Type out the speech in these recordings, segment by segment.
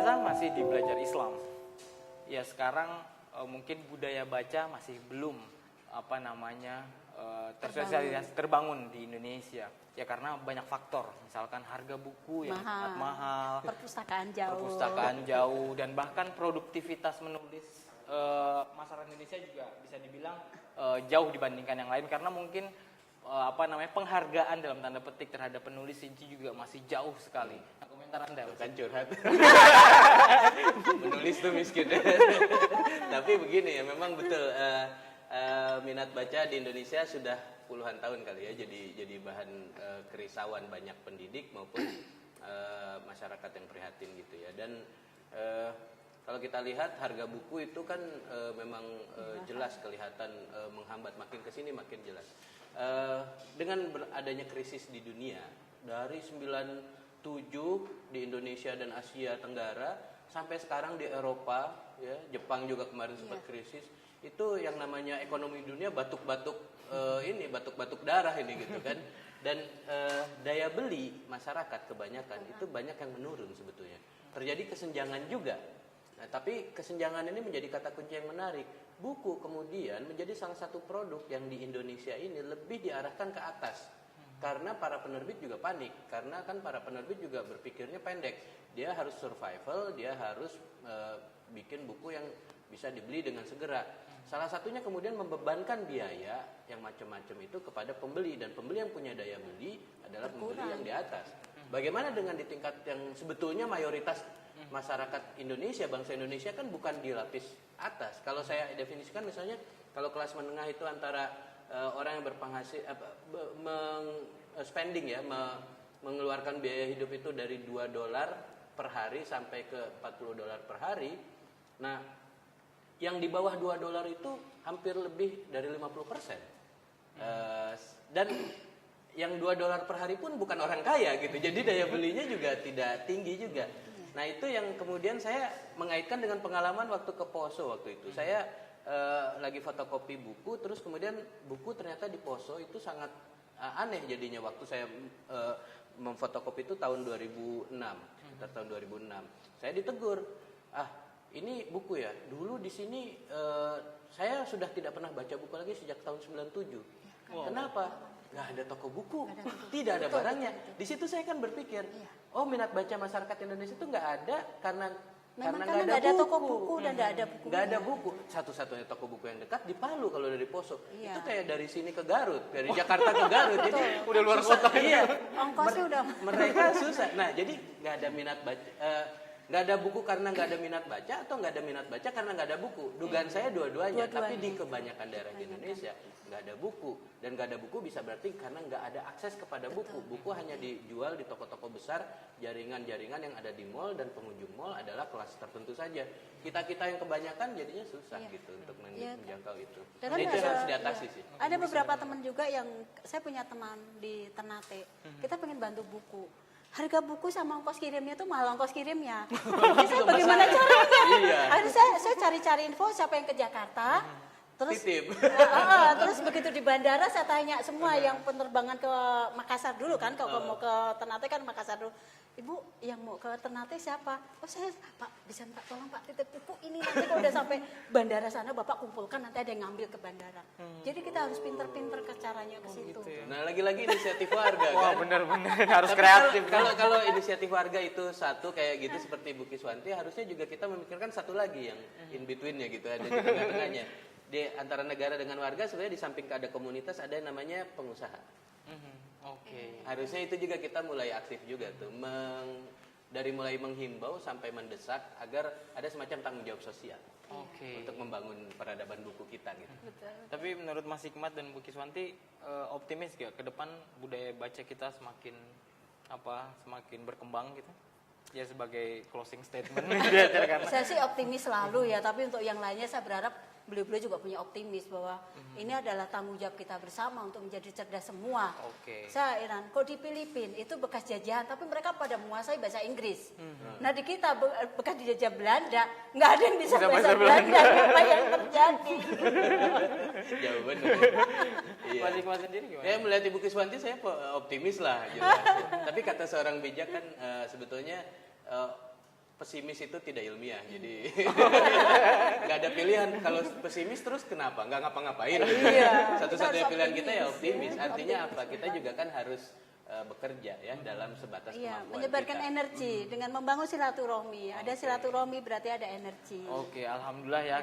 kita masih di belajar Islam. Ya sekarang mungkin budaya baca masih belum tersosialisasi terbangun di Indonesia. Ya karena banyak faktor, misalkan harga buku yang sangat mahal, perpustakaan jauh, dan bahkan produktivitas menulis masyarakat Indonesia juga bisa dibilang jauh dibandingkan yang lain, karena mungkin penghargaan dalam tanda petik terhadap penulis itu juga masih jauh sekali. Nah, komentar Anda? Bukan curhat. Menulis tuh miskin. Tapi begini ya, memang betul minat baca di Indonesia sudah puluhan tahun kali ya, jadi bahan kerisauan banyak pendidik maupun masyarakat yang prihatin gitu ya. Dan kalau kita lihat harga buku itu kan memang jelas kelihatan menghambat, makin kesini makin jelas. Dengan adanya krisis di dunia dari 97 di Indonesia dan Asia Tenggara sampai sekarang di Eropa ya, Jepang juga kemarin sempat krisis, itu yang namanya ekonomi dunia batuk-batuk darah ini gitu kan. Dan daya beli masyarakat kebanyakan itu banyak yang menurun sebetulnya. Terjadi kesenjangan juga. Nah, tapi kesenjangan ini menjadi kata kunci yang menarik. Buku kemudian menjadi salah satu produk yang di Indonesia ini lebih diarahkan ke atas. Karena para penerbit juga panik. Karena kan para penerbit juga berpikirnya pendek. Dia harus survival, dia harus bikin buku yang bisa dibeli dengan segera. Salah satunya kemudian membebankan biaya yang macam-macam itu kepada pembeli. Dan pembeli yang punya daya beli adalah pembeli yang di atas. Bagaimana dengan di tingkat yang sebetulnya mayoritas masyarakat Indonesia, bangsa Indonesia kan bukan di lapis atas. Kalau saya definisikan misalnya, kalau kelas menengah itu antara orang yang berpenghasilan spending ya, mengeluarkan biaya hidup itu dari $2 per hari sampai ke $40 per hari. Nah, yang di bawah $2 itu hampir lebih dari 50%. Dan yang $2 per hari pun bukan orang kaya gitu. Jadi daya belinya juga tidak tinggi juga. Nah, itu yang kemudian saya mengaitkan dengan pengalaman waktu ke Poso waktu itu. Saya lagi fotokopi buku, terus kemudian buku ternyata di Poso itu sangat aneh jadinya waktu saya memfotokopi itu tahun 2006, sekitar tahun 2006. Saya ditegur, ini buku ya. Dulu di sini saya sudah tidak pernah baca buku lagi sejak tahun 97. Kenapa? Nggak ada toko buku, tidak ada barangnya. Di situ saya kan berpikir, minat baca masyarakat Indonesia itu nggak ada karena nggak ada toko buku dan nggak ada buku. Satu-satunya toko buku yang dekat di Palu kalau dari Poso. Itu kayak dari sini ke Garut, dari Jakarta ke Garut. Jadi udah luar kota. Iya. Ongkosnya udah. Mereka susah. Nah, jadi nggak ada minat baca. Nggak ada buku karena nggak ada minat baca, atau nggak ada minat baca karena nggak ada buku. Dugaan saya dua-duanya. Tapi di kebanyakan daerah di Indonesia nggak ada buku, dan nggak ada buku bisa berarti karena nggak ada akses kepada buku. Buku hanya dijual di toko-toko besar, jaringan-jaringan yang ada di mall, dan pengunjung mall adalah kelas tertentu saja. Kita yang kebanyakan jadinya susah gitu untuk menjangkau itu. Dan itu harus diatasi sih. Ada beberapa teman juga yang saya punya teman di Ternate. Kita pengen bantu buku. Harga buku sama ongkos kirimnya tuh mahal ongkos kirimnya. Jadi saya bagaimana caranya? Akhirnya saya cari-cari info siapa yang ke Jakarta. Terus terus begitu di bandara saya tanya semua yang penerbangan ke Makassar dulu kan, kalau mau ke Ternate kan Makassar dulu. Ibu yang mau ke Ternate siapa? Oh saya, Pak bisa minta tolong Pak titip buku ini, nanti kalau udah sampai bandara sana Bapak kumpulkan, nanti ada yang ngambil ke bandara. Jadi kita harus pinter-pinter ke caranya ke situ. Gitu ya. Nah lagi-lagi inisiatif warga kan. Wah bener-bener harus kreatif. Kalau inisiatif warga itu satu kayak gitu seperti Bu Kiswanti, harusnya juga kita memikirkan satu lagi yang in between-nya gitu, ada di tengah-tengahnya. Di antara negara dengan warga sebenarnya di samping ada komunitas, ada yang namanya pengusaha. Harusnya itu juga kita mulai aktif juga tuh, dari mulai menghimbau sampai mendesak agar ada semacam tanggung jawab sosial untuk membangun peradaban buku kita gitu. Tapi menurut Mas Hikmat dan Bu Kiswanti, optimis gak ke depan budaya baca kita semakin berkembang gitu? Ya sebagai closing statement. Saya sih optimis selalu ya, tapi untuk yang lainnya saya berharap beliau-beliau juga punya optimis bahwa ini adalah tanggung jawab kita bersama untuk menjadi cerdas semua. Saya Iran, kok di Filipina itu bekas jajahan, tapi mereka pada menguasai bahasa Inggris. Nah di kita bekas dijajah Belanda, nggak ada yang bisa bahasa Belanda. Apa yang terjadi? Jauh benar. Mas Hikmat sendiri gimana? Saya melihat Ibu Kiswanti, saya optimis lah jelas. Tapi kata seorang bijak kan sebetulnya pesimis itu tidak ilmiah, jadi nggak ada pilihan. Kalau pesimis terus kenapa? Nggak ngapa-ngapain. Iya. Satu-satunya Kita pilihan kita ya optimis. optimis. Artinya apa? Kita juga kan harus bekerja ya dalam sebatas Iya, kemampuan menyebarkan kita. energi dengan membangun silaturahmi. Ada silaturahmi berarti ada energi. Oke, alhamdulillah ya,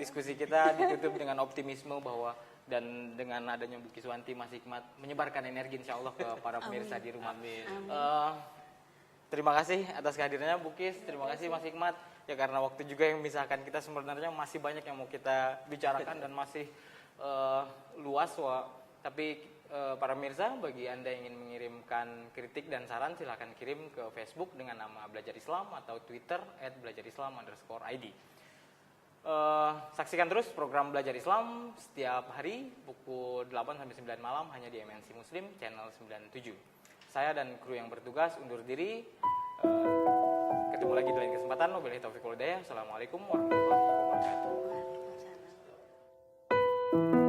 diskusi kita ditutup dengan optimisme bahwa dan dengan adanya Bu Kiswanti Mas Hikmat menyebarkan energi insya Allah ke para pemirsa di rumah. Amin. Terima kasih atas kehadirannya Bu Kis, terima kasih Mas Hikmat. Ya karena waktu juga yang memisahkan kita sebenarnya masih banyak yang mau kita bicarakan dan masih luas. Tapi para pemirsa, bagi Anda yang ingin mengirimkan kritik dan saran silahkan kirim ke Facebook dengan nama Belajar Islam atau Twitter @belajarislam_id. Saksikan terus program Belajar Islam setiap hari pukul 8-9 malam hanya di MNC Muslim channel 97. Saya dan kru yang bertugas undur diri. Ketemu lagi di lain kesempatan. Wabillahi taufiq wal hidayah. Assalamualaikum warahmatullahi wabarakatuh.